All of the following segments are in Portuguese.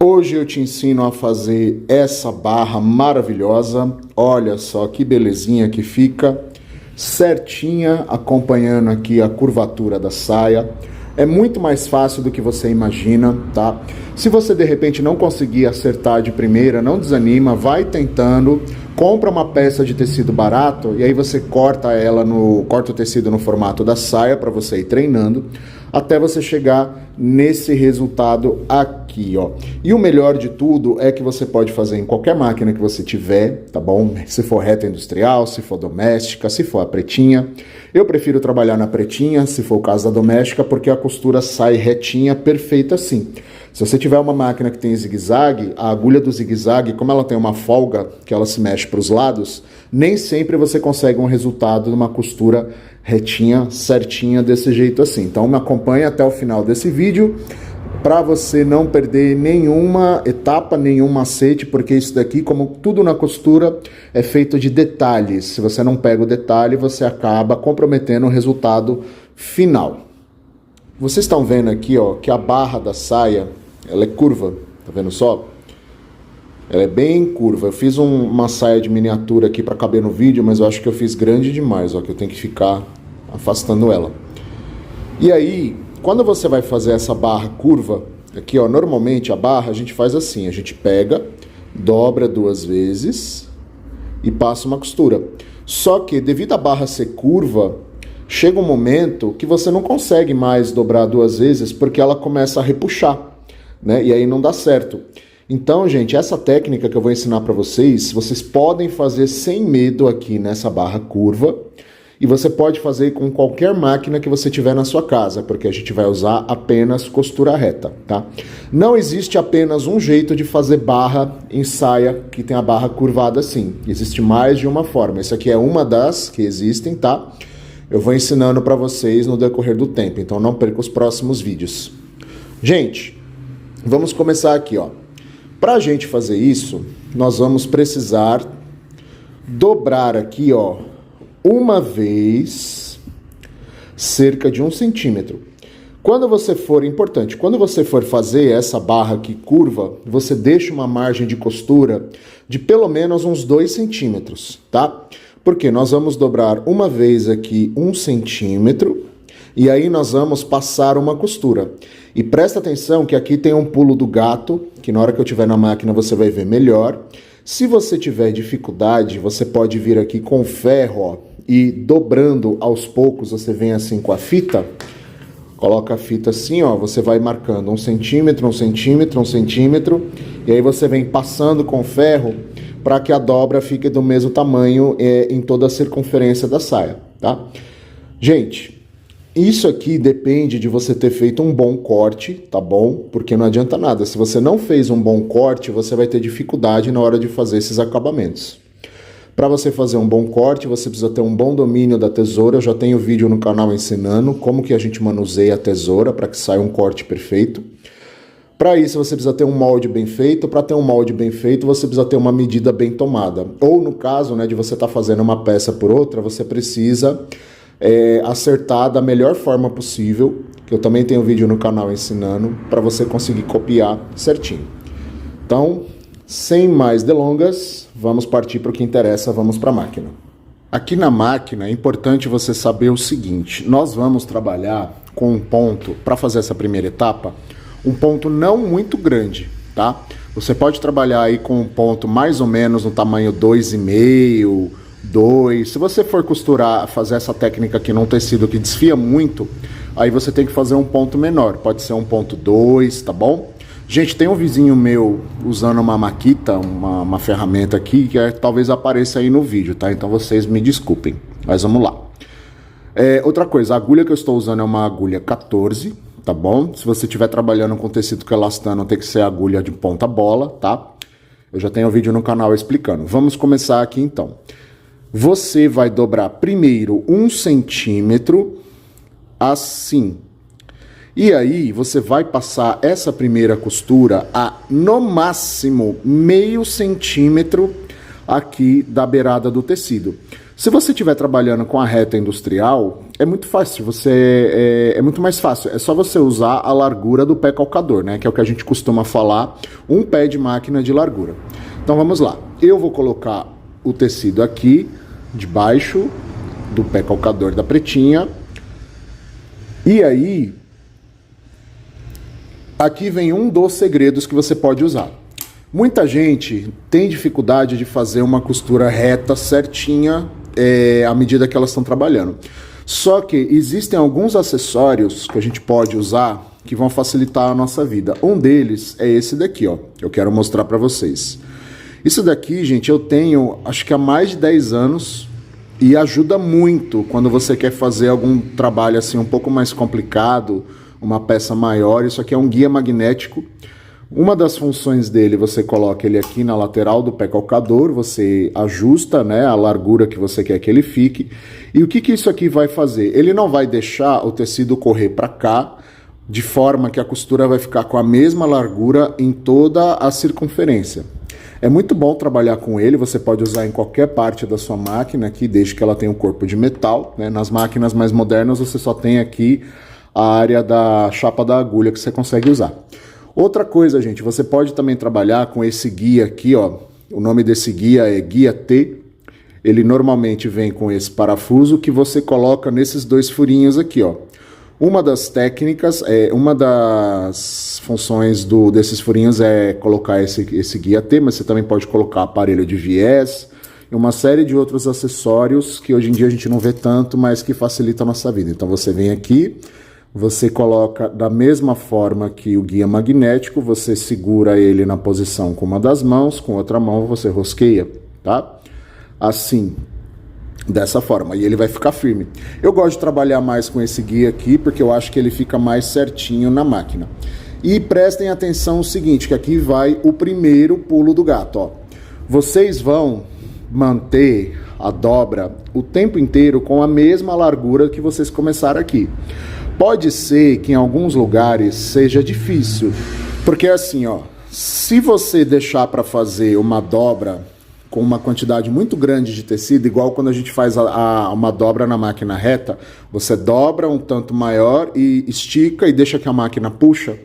Hoje eu te ensino a fazer essa barra maravilhosa. Olha só que belezinha que fica, certinha, acompanhando aqui a curvatura da saia. É muito mais fácil do que você imagina, tá? Se você de repente não conseguir acertar de primeira, não desanima, vai tentando. Compra uma peça de tecido barato e aí você corta o tecido no formato da saia para você ir treinando até você chegar nesse resultado aqui, ó. E o melhor de tudo é que você pode fazer em qualquer máquina que você tiver, tá bom? Se for reta industrial, se for doméstica, se for a pretinha. Eu prefiro trabalhar na pretinha, se for o caso da doméstica, porque a costura sai retinha, perfeita assim. Se você tiver uma máquina que tem zigue-zague, a agulha do zigue-zague, como ela tem uma folga, que ela se mexe para os lados, nem sempre você consegue um resultado de uma costura retinha, certinha, desse jeito assim. Então me acompanhe até o final desse vídeo, para você não perder nenhuma etapa, nenhum macete, porque isso daqui, como tudo na costura, é feito de detalhes. Se você não pega o detalhe, você acaba comprometendo o resultado final. Vocês estão vendo aqui, ó, que a barra da saia, ela é curva, tá vendo só? Ela é bem curva. Eu fiz uma saia de miniatura aqui para caber no vídeo, mas eu acho que eu fiz grande demais, ó, que eu tenho que ficar afastando ela. E aí, quando você vai fazer essa barra curva, aqui, ó, normalmente a barra a gente faz assim, a gente pega, dobra 2 vezes e passa uma costura. Só que devido à barra ser curva, chega um momento que você não consegue mais dobrar 2 vezes porque ela começa a repuxar, né? E aí não dá certo. Então, gente, essa técnica que eu vou ensinar para vocês podem fazer sem medo aqui nessa barra curva. E você pode fazer com qualquer máquina que você tiver na sua casa, porque a gente vai usar apenas costura reta, tá? Não existe apenas um jeito de fazer barra em saia que tem a barra curvada assim. Existe mais de uma forma. Essa aqui é uma das que existem, tá? Eu vou ensinando para vocês no decorrer do tempo, então não perca os próximos vídeos. Gente, vamos começar aqui, ó. Para a gente fazer isso, nós vamos precisar dobrar aqui, ó, uma vez, cerca de 1 centímetro. Quando você for fazer essa barra aqui curva, você deixa uma margem de costura de pelo menos uns 2 centímetros, tá? Porque nós vamos dobrar uma vez aqui 1 centímetro e aí nós vamos passar uma costura. E presta atenção que aqui tem um pulo do gato, que na hora que eu tiver na máquina você vai ver melhor. Se você tiver dificuldade, você pode vir aqui com o ferro, ó, e dobrando aos poucos, você vem assim com a fita, coloca a fita assim, ó, você vai marcando 1 centímetro, 1 centímetro, 1 centímetro, e aí você vem passando com o ferro para que a dobra fique do mesmo tamanho em toda a circunferência da saia, tá? Gente, isso aqui depende de você ter feito um bom corte, tá bom? Porque não adianta nada. Se você não fez um bom corte, você vai ter dificuldade na hora de fazer esses acabamentos. Para você fazer um bom corte, você precisa ter um bom domínio da tesoura. Eu já tenho vídeo no canal ensinando como que a gente manuseia a tesoura para que saia um corte perfeito. Para isso, você precisa ter um molde bem feito. Para ter um molde bem feito, você precisa ter uma medida bem tomada. Ou no caso, né, de você estar fazendo uma peça por outra, você precisa acertar da melhor forma possível, que eu também tenho vídeo no canal ensinando, para você conseguir copiar certinho. Então, sem mais delongas, vamos partir para o que interessa, vamos para a máquina. Aqui na máquina é importante você saber o seguinte, nós vamos trabalhar com um ponto, para fazer essa primeira etapa, um ponto não muito grande, tá? Você pode trabalhar aí com um ponto mais ou menos no tamanho 2,5, 2. Se você for costurar, fazer essa técnica aqui num tecido que desfia muito, aí você tem que fazer um ponto menor. Pode ser 1,2, tá bom? Gente, tem um vizinho meu usando uma Makita, uma ferramenta aqui, que talvez apareça aí no vídeo, tá? Então vocês me desculpem, mas vamos lá. Outra coisa, a agulha que eu estou usando é uma agulha 14, tá bom? Se você estiver trabalhando com tecido que é elastano, tem que ser agulha de ponta bola, tá? Eu já tenho um vídeo no canal explicando. Vamos começar aqui então. Você vai dobrar primeiro 1 centímetro, assim. E aí, você vai passar essa primeira costura a, no máximo, meio centímetro aqui da beirada do tecido. Se você estiver trabalhando com a reta industrial, é muito fácil, é muito mais fácil. É só você usar a largura do pé calcador, né? Que é o que a gente costuma falar, um pé de máquina de largura. Então vamos lá. Eu vou colocar o tecido aqui, debaixo do pé calcador da pretinha. E aí, aqui vem um dos segredos que você pode usar. Muita gente tem dificuldade de fazer uma costura reta, certinha, à medida que elas estão trabalhando. Só que existem alguns acessórios que a gente pode usar que vão facilitar a nossa vida. Um deles é esse daqui, ó. Eu quero mostrar para vocês. Isso daqui, gente, eu tenho acho que há mais de 10 anos e ajuda muito quando você quer fazer algum trabalho assim um pouco mais complicado, uma peça maior. Isso aqui é um guia magnético. Uma das funções dele, você coloca ele aqui na lateral do pé calcador, você ajusta, né, a largura que você quer que ele fique. E o que isso aqui vai fazer? Ele não vai deixar o tecido correr para cá, de forma que a costura vai ficar com a mesma largura em toda a circunferência. É muito bom trabalhar com ele, você pode usar em qualquer parte da sua máquina aqui, desde que ela tenha um corpo de metal, né? Nas máquinas mais modernas você só tem aqui a área da chapa da agulha que você consegue usar. Outra coisa, gente, você pode também trabalhar com esse guia aqui, ó. O nome desse guia é Guia T. Ele normalmente vem com esse parafuso que você coloca nesses dois furinhos aqui, ó. Uma das técnicas, uma das funções desses furinhos é colocar esse guia T, mas você também pode colocar aparelho de viés e uma série de outros acessórios que hoje em dia a gente não vê tanto, mas que facilitam a nossa vida. Então você vem aqui, você coloca da mesma forma que o guia magnético, você segura ele na posição com uma das mãos, com outra mão você rosqueia, tá? Assim, dessa forma, e ele vai ficar firme. Eu gosto de trabalhar mais com esse guia aqui, porque eu acho que ele fica mais certinho na máquina. E prestem atenção no seguinte, que aqui vai o primeiro pulo do gato, ó. Vocês vão manter a dobra o tempo inteiro com a mesma largura que vocês começaram aqui. Pode ser que em alguns lugares seja difícil, porque assim, ó, se você deixar para fazer uma dobra com uma quantidade muito grande de tecido, igual quando a gente faz uma dobra na máquina reta, você dobra um tanto maior e estica e deixa que a máquina puxa,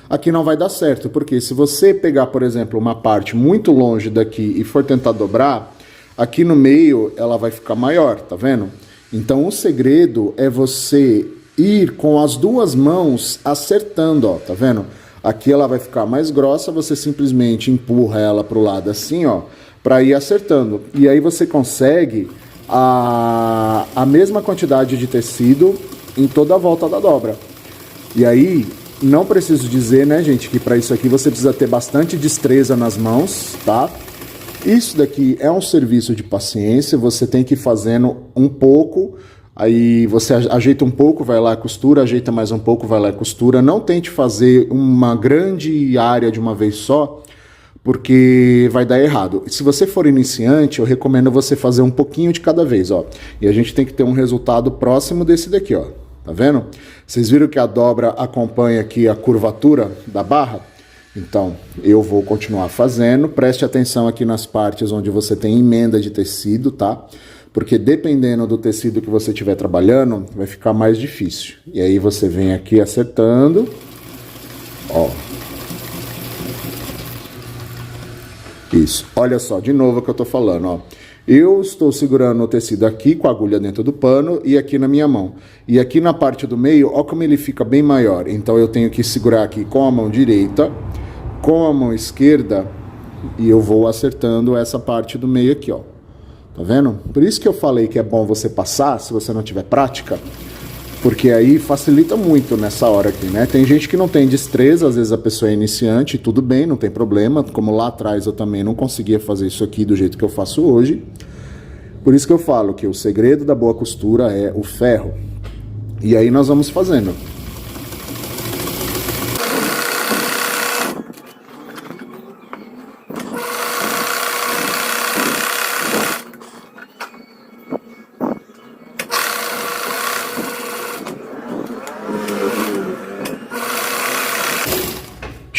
aqui não vai dar certo, porque se você pegar, por exemplo, uma parte muito longe daqui e for tentar dobrar, aqui no meio ela vai ficar maior, tá vendo? Então o segredo é você ir com as duas mãos acertando, ó, tá vendo? Aqui ela vai ficar mais grossa, você simplesmente empurra ela pro lado assim, ó, para ir acertando. E aí você consegue a mesma quantidade de tecido em toda a volta da dobra. E aí, não preciso dizer, né, gente, que para isso aqui você precisa ter bastante destreza nas mãos, tá? Isso daqui é um serviço de paciência, você tem que ir fazendo um pouco. Aí você ajeita um pouco, vai lá, costura, ajeita mais um pouco, vai lá, costura. Não tente fazer uma grande área de uma vez só, porque vai dar errado. Se você for iniciante, eu recomendo você fazer um pouquinho de cada vez, ó. E a gente tem que ter um resultado próximo desse daqui, ó. Tá vendo? Vocês viram que a dobra acompanha aqui a curvatura da barra? Então, eu vou continuar fazendo. Preste atenção aqui nas partes onde você tem emenda de tecido, tá? Porque dependendo do tecido que você estiver trabalhando, vai ficar mais difícil. E aí você vem aqui acertando, ó. Isso, olha só, de novo o que eu tô falando, ó. Eu estou segurando o tecido aqui com a agulha dentro do pano e aqui na minha mão. E aqui na parte do meio, ó como ele fica bem maior. Então eu tenho que segurar aqui com a mão direita, com a mão esquerda, e eu vou acertando essa parte do meio aqui, ó. Tá vendo? Por isso que eu falei que é bom você passar, se você não tiver prática, porque aí facilita muito nessa hora aqui, né? Tem gente que não tem destreza, às vezes a pessoa é iniciante, tudo bem, não tem problema. Como lá atrás eu também não conseguia fazer isso aqui do jeito que eu faço hoje. Por isso que eu falo que o segredo da boa costura é o ferro. E aí nós vamos fazendo.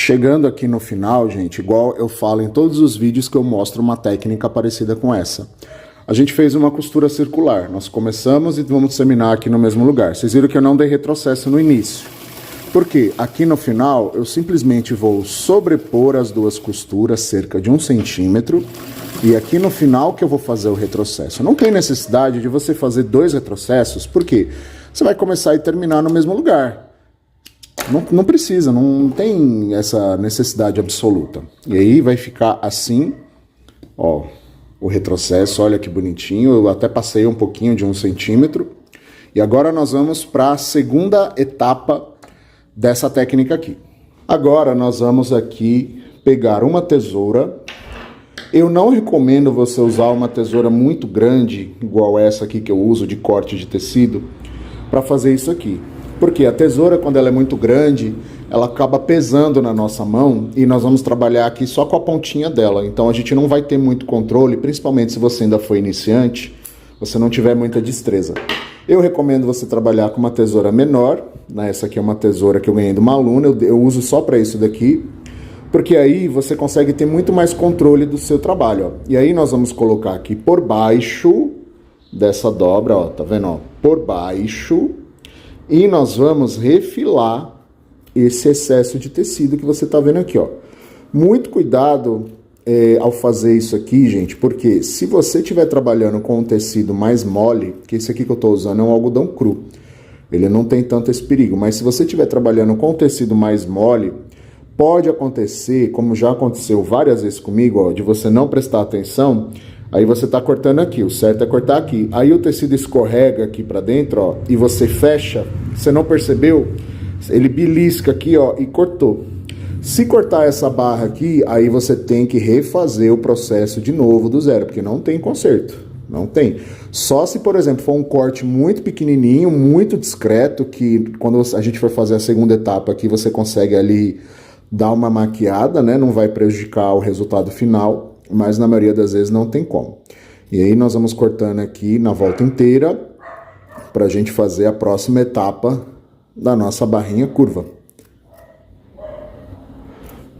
Chegando aqui no final, gente, igual eu falo em todos os vídeos que eu mostro uma técnica parecida com essa. A gente fez uma costura circular. Nós começamos e vamos terminar aqui no mesmo lugar. Vocês viram que eu não dei retrocesso no início. Por quê? Aqui no final, eu simplesmente vou sobrepor as duas costuras cerca de 1 centímetro. E aqui no final que eu vou fazer o retrocesso. Não tem necessidade de você fazer 2 retrocessos, porque você vai começar e terminar no mesmo lugar. Não precisa, não tem essa necessidade absoluta. E aí vai ficar assim, ó, o retrocesso, olha que bonitinho. Eu até passei um pouquinho de 1 centímetro. E agora nós vamos para a segunda etapa dessa técnica aqui. Agora nós vamos aqui pegar uma tesoura. Eu não recomendo você usar uma tesoura muito grande, igual essa aqui que eu uso de corte de tecido, para fazer isso aqui. Porque a tesoura, quando ela é muito grande, ela acaba pesando na nossa mão e nós vamos trabalhar aqui só com a pontinha dela. Então a gente não vai ter muito controle, principalmente se você ainda for iniciante, você não tiver muita destreza. Eu recomendo você trabalhar com uma tesoura menor, né? Essa aqui é uma tesoura que eu ganhei de uma aluna, eu uso só para isso daqui. Porque aí você consegue ter muito mais controle do seu trabalho, ó. E aí nós vamos colocar aqui por baixo dessa dobra, ó, tá vendo, ó? Por baixo. E nós vamos refilar esse excesso de tecido que você tá vendo aqui, ó. Muito cuidado ao fazer isso aqui, gente, porque se você estiver trabalhando com um tecido mais mole, que esse aqui que eu tô usando é um algodão cru, ele não tem tanto esse perigo, mas se você estiver trabalhando com um tecido mais mole, pode acontecer, como já aconteceu várias vezes comigo, ó, de você não prestar atenção, aí você tá cortando aqui, o certo é cortar aqui. Aí o tecido escorrega aqui pra dentro, ó, e você fecha, você não percebeu, ele belisca aqui, ó, e cortou. Se cortar essa barra aqui, aí você tem que refazer o processo de novo do zero, porque não tem conserto, não tem. Só se, por exemplo, for um corte muito pequenininho, muito discreto, que quando a gente for fazer a segunda etapa aqui, você consegue ali dar uma maquiada, né? Não vai prejudicar o resultado final, mas na maioria das vezes não tem como. E aí nós vamos cortando aqui na volta inteira para a gente fazer a próxima etapa da nossa barrinha curva.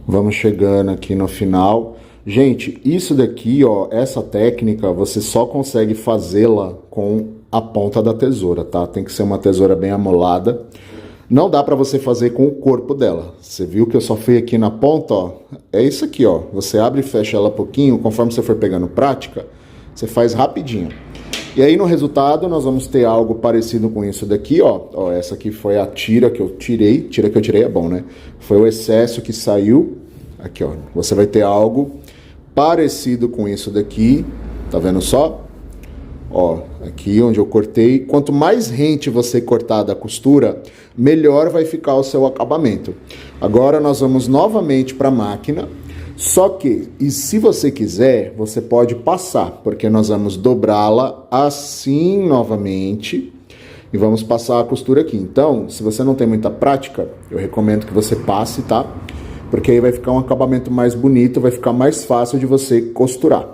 Vamos chegando aqui no final. Gente, isso daqui, ó, essa técnica, você só consegue fazê-la com a ponta da tesoura, tá? Tem que ser uma tesoura bem amolada. Não dá para você fazer com o corpo dela. Você viu que eu só fui aqui na ponta, ó. É isso aqui, ó. Você abre e fecha ela pouquinho, conforme você for pegando prática, você faz rapidinho. E aí no resultado nós vamos ter algo parecido com isso daqui, ó. Ó, essa aqui foi a tira que eu tirei. Tira que eu tirei é bom, né? Foi o excesso que saiu. Aqui, ó. Você vai ter algo parecido com isso daqui. Tá vendo só? Ó, aqui onde eu cortei. Quanto mais rente você cortar da costura, melhor vai ficar o seu acabamento. Agora nós vamos novamente para a máquina. Só que, e se você quiser, você pode passar, porque nós vamos dobrá-la assim novamente e vamos passar a costura aqui. Então, se você não tem muita prática, eu recomendo que você passe, tá? Porque aí vai ficar um acabamento mais bonito, vai ficar mais fácil de você costurar.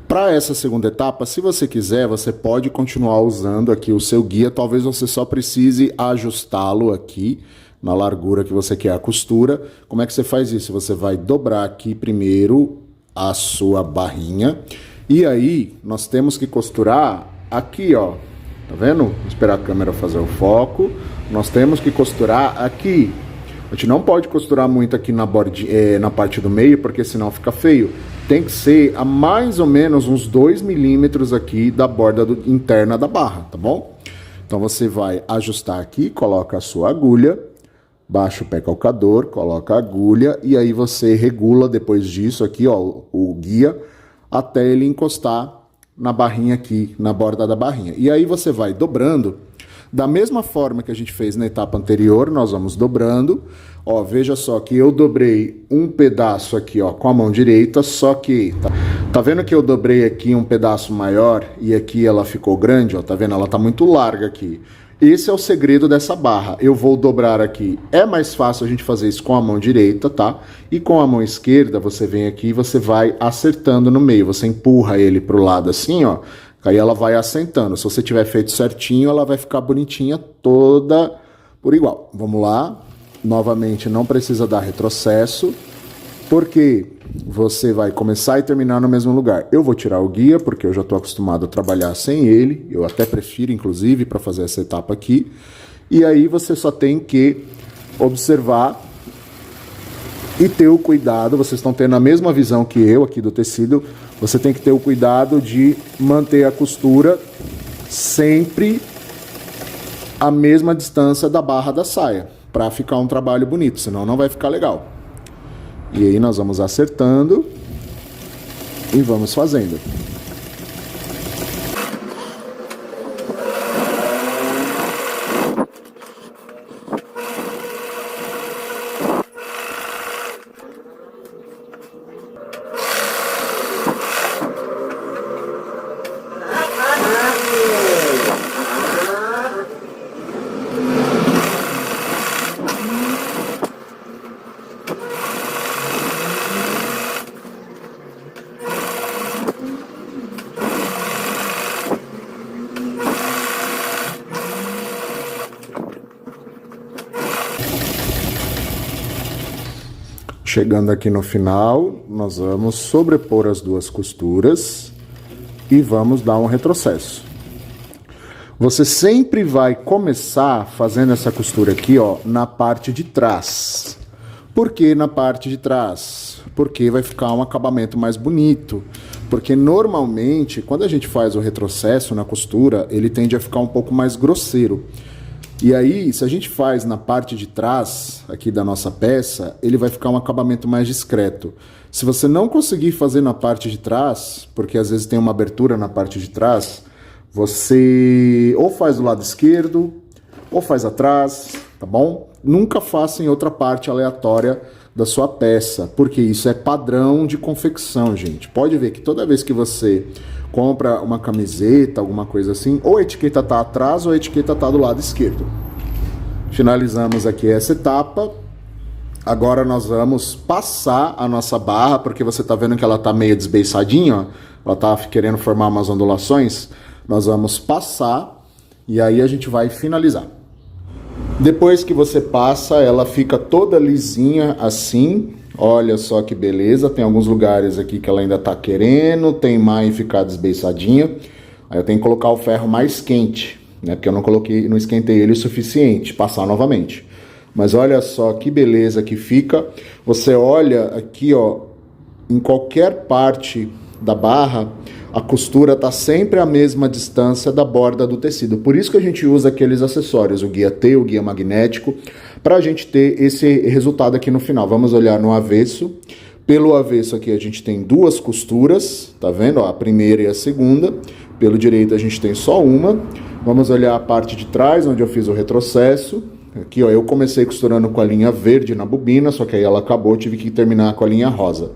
Para essa segunda etapa, se você quiser, você pode continuar usando aqui o seu guia. Talvez você só precise ajustá-lo aqui na largura que você quer a costura. Como é que você faz isso? Você vai dobrar aqui primeiro a sua barrinha. E aí, nós temos que costurar aqui, ó. Tá vendo? Vou esperar a câmera fazer o foco. Nós temos que costurar aqui. A gente não pode costurar muito aqui na parte do meio, porque senão fica feio. Tem que ser a mais ou menos uns 2 milímetros aqui da borda interna da barra, tá bom? Então você vai ajustar aqui, coloca a sua agulha, baixa o pé calcador, coloca a agulha e aí você regula depois disso aqui, ó, o guia, até ele encostar na barrinha aqui, na borda da barrinha. E aí você vai dobrando. Da mesma forma que a gente fez na etapa anterior, nós vamos dobrando. Ó, veja só que eu dobrei um pedaço aqui, ó, com a mão direita, só que... Tá vendo que eu dobrei aqui um pedaço maior e aqui ela ficou grande, ó, tá vendo? Ela tá muito larga aqui. Esse é o segredo dessa barra. Eu vou dobrar aqui. É mais fácil a gente fazer isso com a mão direita, tá? E com a mão esquerda, você vem aqui e você vai acertando no meio. Você empurra ele pro lado assim, ó. Aí ela vai assentando. Se você tiver feito certinho, ela vai ficar bonitinha toda por igual. Vamos lá. Novamente, não precisa dar retrocesso. Porque você vai começar e terminar no mesmo lugar. Eu vou tirar o guia, porque eu já estou acostumado a trabalhar sem ele. Eu até prefiro, inclusive, para fazer essa etapa aqui. E aí você só tem que observar e ter o cuidado. Vocês estão tendo a mesma visão que eu aqui do tecido. Você tem que ter o cuidado de manter a costura sempre a mesma distância da barra da saia, para ficar um trabalho bonito, senão não vai ficar legal. E aí nós vamos acertando e vamos fazendo. Chegando aqui no final, nós vamos sobrepor as duas costuras e vamos dar um retrocesso. Você sempre vai começar fazendo essa costura aqui, ó, na parte de trás. Por que na parte de trás? Porque vai ficar um acabamento mais bonito. Porque normalmente, quando a gente faz o retrocesso na costura, ele tende a ficar um pouco mais grosseiro. E aí, se a gente faz na parte de trás aqui da nossa peça, ele vai ficar um acabamento mais discreto. Se você não conseguir fazer na parte de trás, porque às vezes tem uma abertura na parte de trás, você ou faz do lado esquerdo, ou faz atrás, tá bom? Nunca faça em outra parte aleatória da sua peça, porque isso é padrão de confecção, gente. Pode ver que toda vez que você compra uma camiseta, alguma coisa assim, ou a etiqueta tá atrás ou a etiqueta tá do lado esquerdo. Finalizamos aqui essa etapa. Agora nós vamos passar a nossa barra, porque você tá vendo que ela tá meio desbeiçadinha, ó. Ela tá querendo formar umas ondulações. Nós vamos passar e aí a gente vai finalizar. Depois que você passa, ela fica toda lisinha assim. Olha só que beleza, tem alguns lugares aqui que ela ainda tá querendo teimar em ficar desbeiçadinha. Aí eu tenho que colocar o ferro mais quente, né? Porque eu não esquentei ele o suficiente, passar novamente. Mas olha só que beleza que fica. Você olha aqui, ó, em qualquer parte da barra, a costura tá sempre a mesma distância da borda do tecido. Por isso que a gente usa aqueles acessórios, o guia T, o guia magnético, para a gente ter esse resultado aqui no final. Vamos olhar no avesso. Pelo avesso aqui a gente tem duas costuras, tá vendo? Ó, a primeira e a segunda. Pelo direito a gente tem só uma. Vamos olhar a parte de trás, onde eu fiz o retrocesso. Aqui, ó, eu comecei costurando com a linha verde na bobina, só que aí ela acabou, tive que terminar com a linha rosa.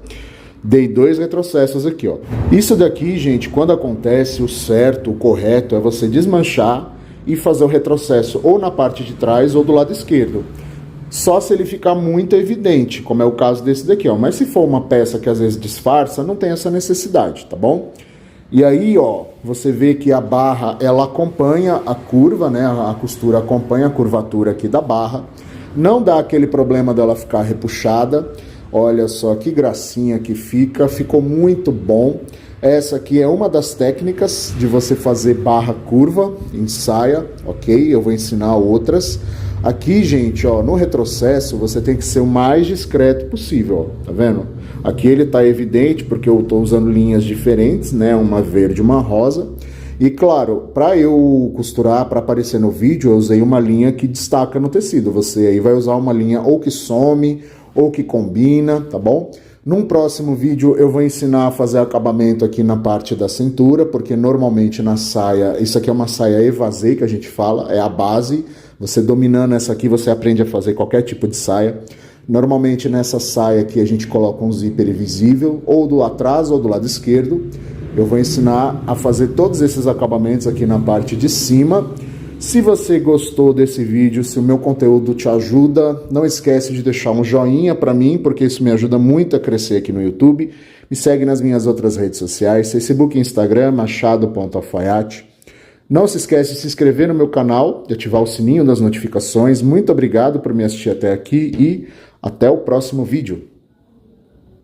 Dei dois retrocessos aqui, ó. Isso daqui, gente, quando acontece, o certo, o correto é você desmanchar e fazer o retrocesso ou na parte de trás ou do lado esquerdo. Só se ele ficar muito evidente, como é o caso desse daqui, ó. Mas se for uma peça que às vezes disfarça, não tem essa necessidade, tá bom? E aí, ó, você vê que a barra, ela acompanha a curva, né? A costura acompanha a curvatura aqui da barra. Não dá aquele problema dela ficar repuxada. Olha só que gracinha que fica, ficou muito bom. Essa aqui é uma das técnicas de você fazer barra curva em saia, ok? Eu vou ensinar outras. Aqui, gente, ó, no retrocesso você tem que ser o mais discreto possível, ó, tá vendo? Aqui ele tá evidente porque eu tô usando linhas diferentes, né? Uma verde e uma rosa. E claro, para eu costurar, para aparecer no vídeo, eu usei uma linha que destaca no tecido. Você aí vai usar uma linha ou que some ou que combina, tá bom? Num próximo vídeo eu vou ensinar a fazer acabamento aqui na parte da cintura, porque normalmente na saia, isso aqui é uma saia evasê que a gente fala, é a base. Você dominando essa aqui, você aprende a fazer qualquer tipo de saia. Normalmente nessa saia aqui a gente coloca um zíper visível, ou do atrás ou do lado esquerdo. Eu vou ensinar a fazer todos esses acabamentos aqui na parte de cima. Se você gostou desse vídeo, se o meu conteúdo te ajuda, não esquece de deixar um joinha para mim, porque isso me ajuda muito a crescer aqui no YouTube. Me segue nas minhas outras redes sociais, Facebook e Instagram, machado.alfaiate. Não se esquece de se inscrever no meu canal, de ativar o sininho das notificações. Muito obrigado por me assistir até aqui e até o próximo vídeo.